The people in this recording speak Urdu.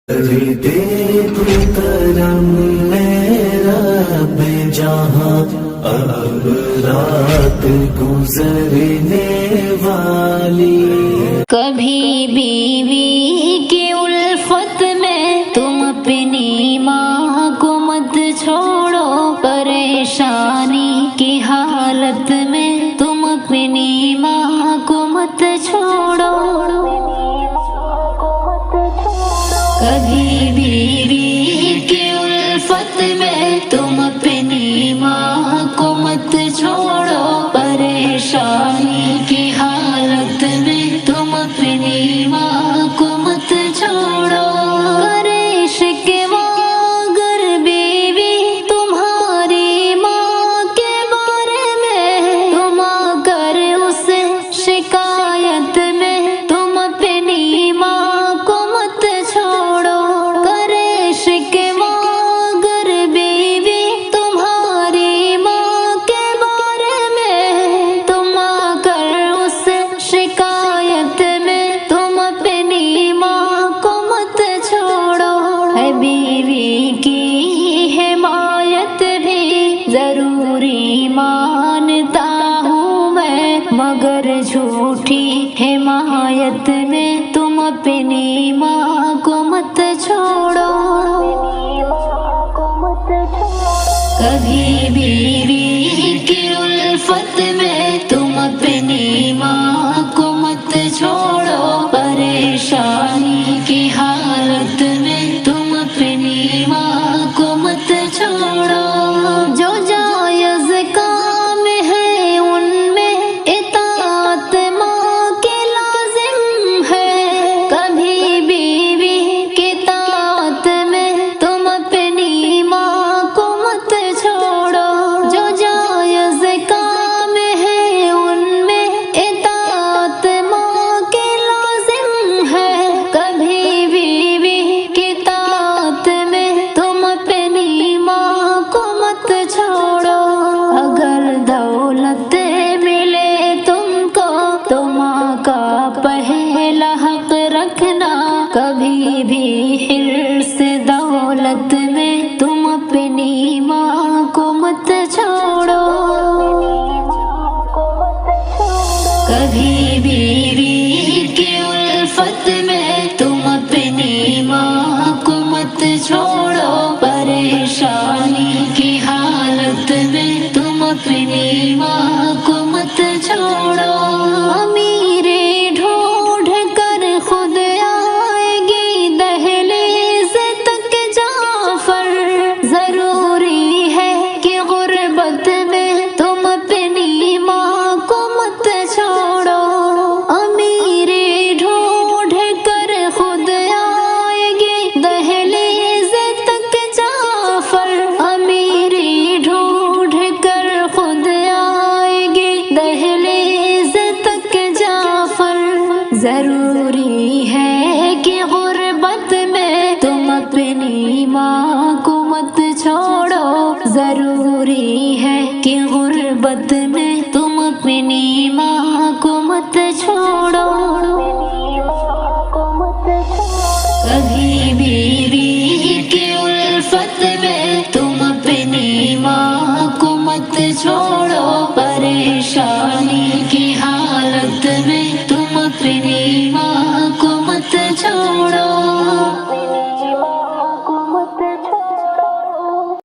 دے تو کرم میرا بے جہاں اب رات گزرنے والی کبھی بیوی کی الفت میں تم اپنی ماں کو مت چھوڑو، پریشانی کی حالت میں تم اپنی ماں کو مت چھوڑو۔ کبھی بیوی کی الفت میں تم اپنی ماں کو مت چھوڑو، پریشانی کی حالت میں تم اپنی ماں کو مت چھوڑو۔ کرے شکوہ اگر بیوی تمہاری ماں کے بارے میں، تم آ کر اسے شکایت میں تم اپنی ماں کو مت چھوڑو۔ کرے شکوہ اگر بیوی تمہاری ماں کے بارے میں، تم آ کر اسے شکایت میں تم اپنی ماں کو مت چھوڑو۔ ہے بیوی کی حمایت بھی ضروری مانتا ہوں میں، مگر جھوٹی حمایت میں تم اپنی ماں کو مت چھوڑو۔ کبھی بیوی کی الفت میں تم اپنی ماں کو مت چھوڑو، پریشانی کی حالت میں تم اپنی ماں کو مت چھوڑو۔ جو جائز کام ہے ان میں اطاعت ماں کے لازم ہے، کبھی بیوی کی اطاعت میں تم اپنی ماں کو مت چھوڑو۔ جو جائز کام ہے ان میں اطاعت ماں کے لازم ہے، کبھی بیوی کی اطاعت میں تم اپنی ماں کو مت چھوڑو۔ اگر دولت ملے تم کو تو ماں کا پہلا حق رکھنا، کبھی بھی حرص دولت میں تم اپنی ماں کو مت چھوڑو۔ کبھی بیوی کی الفت میں تم اپنی ماں کو مت چھوڑو، پریشانی کی حالت میں تم اپنی ماں کو مت چھوڑو۔ امیریں ڈھونڈ کر خود آئے گی دہلیز تک جعفر، ضروری ہے کہ غربت میں تم اپنی ماں کو مت چھوڑو۔ امیریں ڈھونڈ کر خود آئے گی دہلیز تک جعفر، امیری ڈھونڈ کر خود آئے گی دہلیز تک جعفر۔ ضروری ہے کہ غربت میں تم اپنی ماں کو مت چھوڑو، ضروری ہے کہ غربت میں تم اپنی ماں کو مت چھوڑو۔ کبھی بھی